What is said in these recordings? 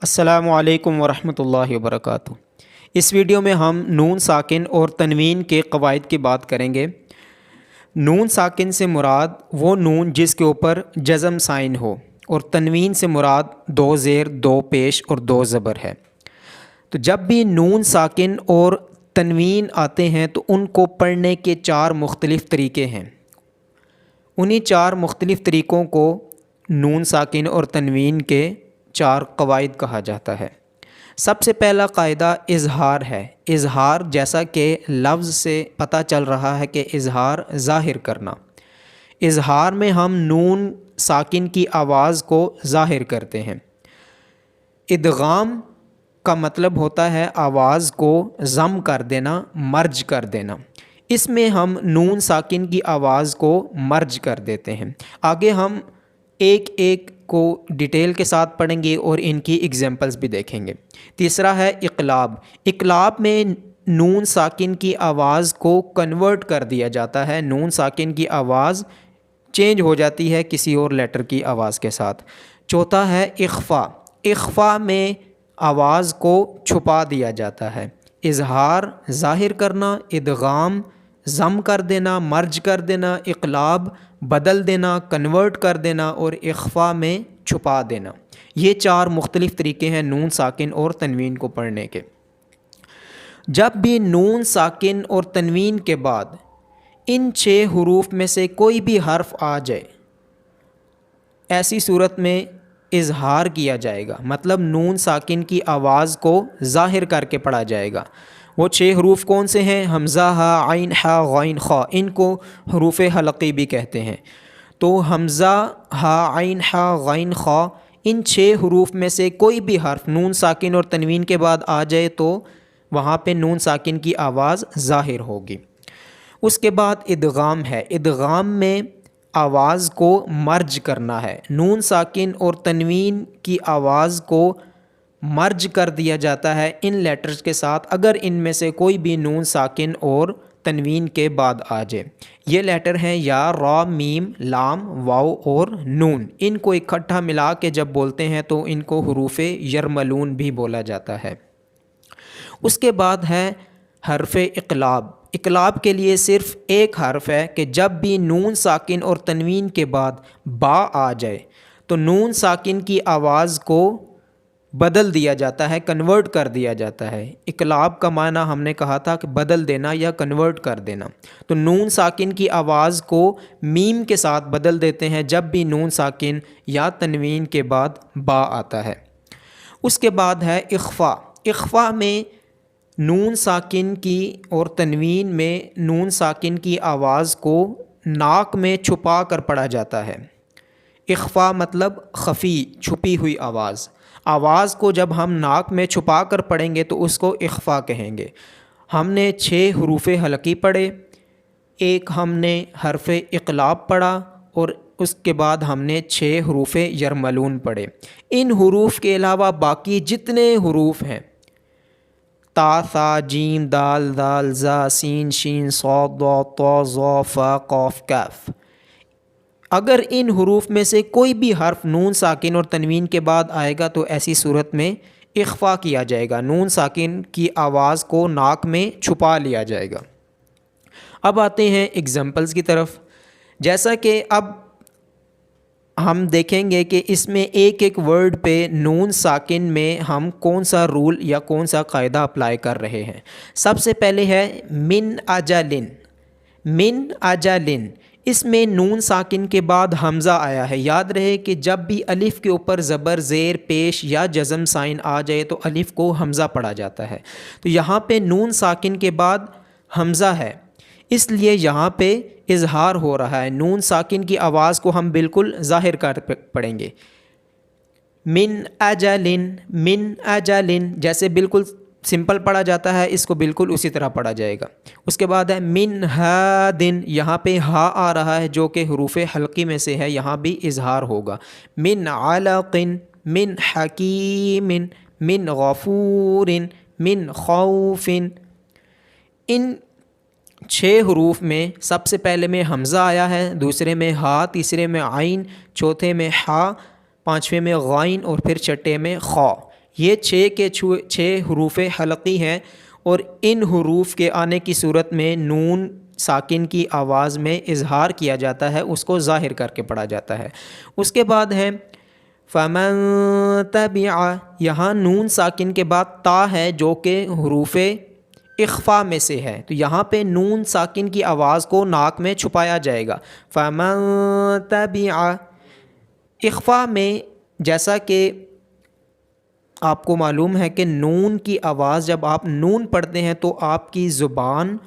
السلام علیکم ورحمۃ اللہ وبرکاتہ۔ اس ویڈیو میں ہم نون ساکن اور تنوین کے قواعد کی بات کریں گے۔ نون ساکن سے مراد وہ نون جس کے اوپر جزم سائن ہو، اور تنوین سے مراد دو زیر، دو پیش اور دو زبر ہے۔ تو جب بھی نون ساکن اور تنوین آتے ہیں تو ان کو پڑھنے کے چار مختلف طریقے ہیں۔ انہی چار مختلف طریقوں کو نون ساکن اور تنوین کے چار قواعد کہا جاتا ہے۔ سب سے پہلا قاعدہ اظہار ہے۔ اظہار، جیسا کہ لفظ سے پتہ چل رہا ہے کہ اظہار ظاہر کرنا۔ اظہار میں ہم نون ساکن کی آواز کو ظاہر کرتے ہیں۔ ادغام کا مطلب ہوتا ہے آواز کو ضم کر دینا، مرج کر دینا۔ اس میں ہم نون ساکن کی آواز کو مرج کر دیتے ہیں۔ آگے ہم ایک ایک کو ڈیٹیل کے ساتھ پڑھیں گے اور ان کی ایگزامپلز بھی دیکھیں گے۔ تیسرا ہے اقلاب۔ اقلاب میں نون ساکن کی آواز کو کنورٹ کر دیا جاتا ہے۔ نون ساکن کی آواز چینج ہو جاتی ہے کسی اور لیٹر کی آواز کے ساتھ۔ چوتھا ہے اخفا۔ اخفا میں آواز کو چھپا دیا جاتا ہے۔ اظہار ظاہر کرنا، ادغام ضم کر دینا، مرج کر دینا، اقلاب بدل دینا، کنورٹ کر دینا، اور اخفا میں چھپا دینا۔ یہ چار مختلف طریقے ہیں نون ساکن اور تنوین کو پڑھنے کے۔ جب بھی نون ساکن اور تنوین کے بعد ان 6 حروف میں سے کوئی بھی حرف آ جائے، ایسی صورت میں اظہار کیا جائے گا، مطلب نون ساکن کی آواز کو ظاہر کر کے پڑھا جائے گا۔ وہ 6 حروف کون سے ہیں؟ حمزہ، ہا، عین، ہا، غین، خا۔ ان کو حروف حلقی بھی کہتے ہیں۔ تو حمزہ، ہا، عین، ہا، غین، خا، ان 6 حروف میں سے کوئی بھی حرف نون ساکن اور تنوین کے بعد آ جائے تو وہاں پہ نون ساکن کی آواز ظاہر ہوگی۔ اس کے بعد ادغام ہے۔ ادغام میں آواز کو مرج کرنا ہے۔ نون ساکن اور تنوین کی آواز کو مرج کر دیا جاتا ہے ان لیٹرز کے ساتھ، اگر ان میں سے کوئی بھی نون ساکن اور تنوین کے بعد آ جائے۔ یہ لیٹر ہیں یا، را، میم، لام، واو اور نون۔ ان کو اکٹھا ملا کے جب بولتے ہیں تو ان کو حروف یرملون بھی بولا جاتا ہے۔ اس کے بعد ہے حرف اقلاب۔ اقلاب کے لیے صرف ایک حرف ہے کہ جب بھی نون ساکن اور تنوین کے بعد با آ جائے تو نون ساکن کی آواز کو بدل دیا جاتا ہے، کنورٹ کر دیا جاتا ہے۔ اقلاب کا معنی ہم نے کہا تھا کہ بدل دینا یا کنورٹ کر دینا۔ تو نون ساکن کی آواز کو میم کے ساتھ بدل دیتے ہیں جب بھی نون ساکن یا تنوین کے بعد با آتا ہے۔ اس کے بعد ہے اخفا۔ اخفا میں نون ساکن کی اور تنوین میں نون ساکن کی آواز کو ناک میں چھپا کر پڑھا جاتا ہے۔ اخفا مطلب خفی، چھپی ہوئی آواز۔ آواز کو جب ہم ناک میں چھپا کر پڑھیں گے تو اس کو اخفا کہیں گے۔ ہم نے 6 حروف حلقی پڑھے، ایک ہم نے حرف اقلاب پڑھا، اور اس کے بعد ہم نے 6 حروف یرملون پڑھے۔ ان حروف کے علاوہ باقی جتنے حروف ہیں، تا، ثا، جیم، دال، ذال، ظا، سین، شین، صاد، ضاد، طا، ظا، فا، قاف، کاف، اگر ان حروف میں سے کوئی بھی حرف نون ساکن اور تنوین کے بعد آئے گا تو ایسی صورت میں اخفا کیا جائے گا، نون ساکن کی آواز کو ناک میں چھپا لیا جائے گا۔ اب آتے ہیں ایگزامپلز کی طرف۔ جیسا کہ اب ہم دیکھیں گے کہ اس میں ایک ایک ورڈ پہ نون ساکن میں ہم کون سا رول یا کون سا قاعدہ اپلائی کر رہے ہیں۔ سب سے پہلے ہے من اجلن۔ من اجلن، اس میں نون ساکن کے بعد حمزہ آیا ہے۔ یاد رہے کہ جب بھی الف کے اوپر زبر، زیر، پیش یا جزم سائن آ جائے تو الف کو حمزہ پڑھا جاتا ہے۔ تو یہاں پہ نون ساکن کے بعد حمزہ ہے، اس لیے یہاں پہ اظہار ہو رہا ہے۔ نون ساکن کی آواز کو ہم بالکل ظاہر کر پڑھیں گے۔ من اجلن، من اجلن، جیسے بالکل سمپل پڑھا جاتا ہے، اس کو بالکل اسی طرح پڑھا جائے گا۔ اس کے بعد ہے من ہادن، یہاں پہ ہا آ رہا ہے جو کہ حروف حلقی میں سے ہے، یہاں بھی اظہار ہوگا۔ من علق، من حکیم، من غفور، من خوف۔ ان 6 حروف میں سب سے پہلے میں حمزہ آیا ہے، دوسرے میں ہا، تیسرے میں عین، چوتھے میں ہا، پانچویں میں غین اور پھر چھٹے میں خا۔ یہ 6 کے 6 حروف حلقی ہیں اور ان حروف کے آنے کی صورت میں نون ساکن کی آواز میں اظہار کیا جاتا ہے، اس کو ظاہر کر کے پڑھا جاتا ہے۔ اس کے بعد ہے فَمَن تَبِعَ، یہاں نون ساکن کے بعد تا ہے جو کہ حروف اخفا میں سے ہے، تو یہاں پہ نون ساکن کی آواز کو ناک میں چھپایا جائے گا۔ فَمَن تَبِعَ، اخفا میں جیسا کہ آپ کو معلوم ہے کہ نون کی آواز جب آپ نون پڑھتے ہیں تو آپ کی زبان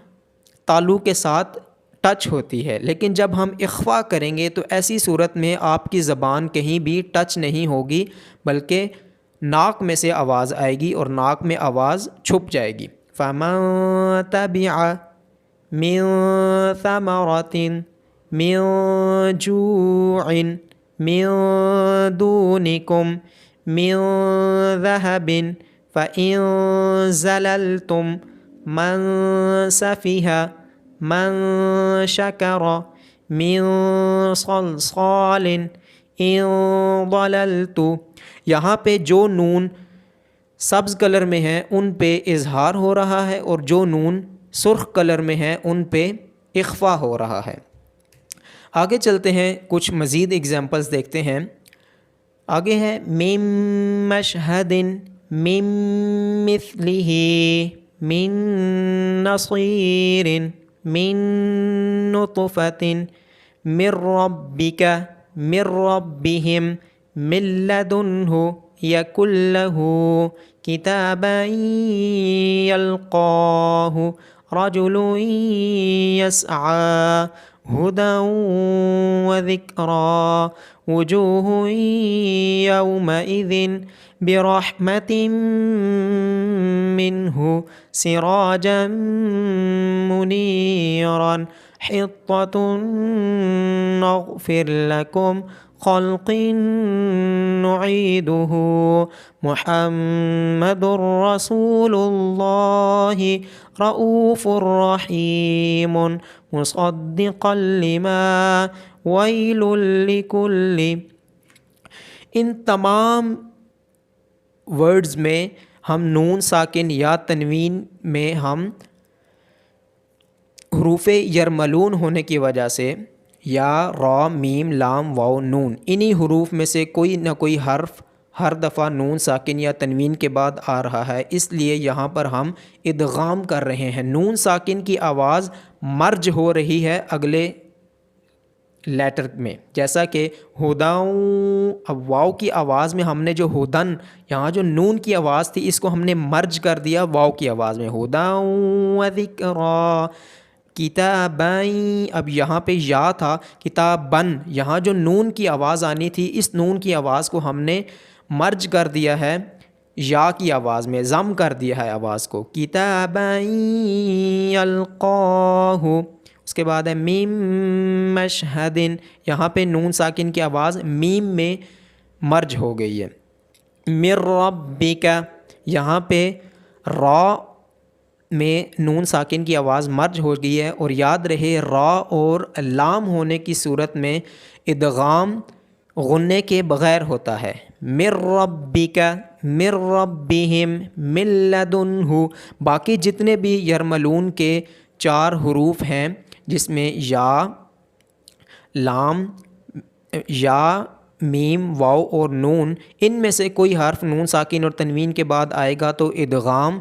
تالو کے ساتھ ٹچ ہوتی ہے، لیکن جب ہم اخفا کریں گے تو ایسی صورت میں آپ کی زبان کہیں بھی ٹچ نہیں ہوگی، بلکہ ناک میں سے آواز آئے گی اور ناک میں آواز چھپ جائے گی۔ فَمَن تَبِعَ مِن ثَمَرَةٍ مِن جُوعٍ مِن دُونِكُمْ مِن ذَهَبٍ فَإِن زَلَلْتُمْ مَن سَفِهَ من شکر من صلصال ان ضللت، یہاں پہ جو نون سبز کلر میں ہیں ان پہ اظہار ہو رہا ہے اور جو نون سرخ کلر میں ہیں ان پہ اخفا ہو رہا ہے۔ آگے چلتے ہیں، کچھ مزید ایگزامپلس دیکھتے ہیں۔ آگے ہے من مشہد من مثلہ من نصیر من نطفة من ربك من ربهم من لدنه يكن له كتابا يلقاه رجل يسعى هدى وذكرى وجوه يومئذ برحمة منه سراجا منيرا حطة نغفر لكم خلق نعيده محمد رسول الله رؤوف رحيم مصدقا لما ويل لكل، ان تمام ورڈز میں ہم نون ساکن یا تنوین میں ہم حروف یرملون ہونے کی وجہ سے یا را میم لام واو نون، انہی حروف میں سے کوئی نہ کوئی حرف ہر دفعہ نون ساکن یا تنوین کے بعد آ رہا ہے، اس لیے یہاں پر ہم ادغام کر رہے ہیں۔ نون ساکن کی آواز مرج ہو رہی ہے اگلے لیٹر میں، جیسا کہ ہداؤں، اب واو کی آواز میں ہم نے جو ہدن، یہاں جو نون کی آواز تھی اس کو ہم نے مرج کر دیا واو کی آواز میں، ہداؤں و ذکرا کتابیں، اب یہاں پہ یا تھا کتابن، یہاں جو نون کی آواز آنی تھی اس نون کی آواز کو ہم نے مرج کر دیا ہے یا کی آواز میں، ضم کر دیا ہے آواز کو، کتابًا یلقاہ۔ اس کے بعد ہے میم مشہد، یہاں پہ نون ساکن کی آواز میم میں مرج ہو گئی ہے۔ من ربک، یہاں پہ را میں نون ساکن کی آواز مرج ہو گئی ہے، اور یاد رہے را اور لام ہونے کی صورت میں ادغام غنے کے بغیر ہوتا ہے۔ من ربک من ربہم من لدنہ، باقی جتنے بھی یرملون کے 4 حروف ہیں جس میں یا، لام، یا، میم، واو اور نون، ان میں سے کوئی حرف نون ساکن اور تنوین کے بعد آئے گا تو ادغام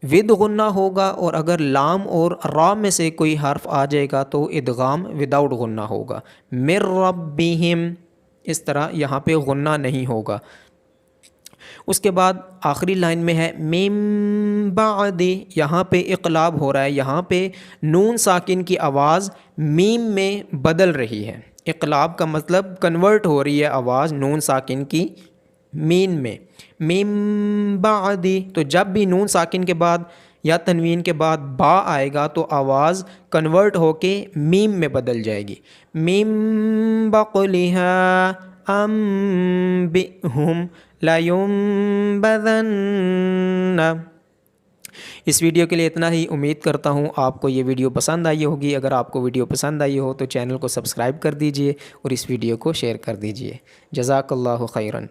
ود غنہ ہوگا، اور اگر لام اور را میں سے کوئی حرف آ جائے گا تو ادغام وداؤٹ غنہ ہوگا۔ من ربہم، اس طرح یہاں پہ غنہ نہیں ہوگا۔ اس کے بعد آخری لائن میں ہے من بعد، یہاں پہ اقلاب ہو رہا ہے، یہاں پہ نون ساکن کی آواز میم میں بدل رہی ہے۔ اقلاب کا مطلب کنورٹ ہو رہی ہے آواز نون ساکن کی مین میں، من بعد، تو جب بھی نون ساکن کے بعد یا تنوین کے بعد با آئے گا تو آواز کنورٹ ہو کے میم میں بدل جائے گی۔ من بقلها انبئهم لینبذن۔ اس ویڈیو کے لیے اتنا ہی، امید کرتا ہوں آپ کو یہ ویڈیو پسند آئی ہوگی۔ اگر آپ کو ویڈیو پسند آئی ہو تو چینل کو سبسکرائب کر دیجئے اور اس ویڈیو کو شیئر کر دیجئے۔ جزاک اللہ خیراً۔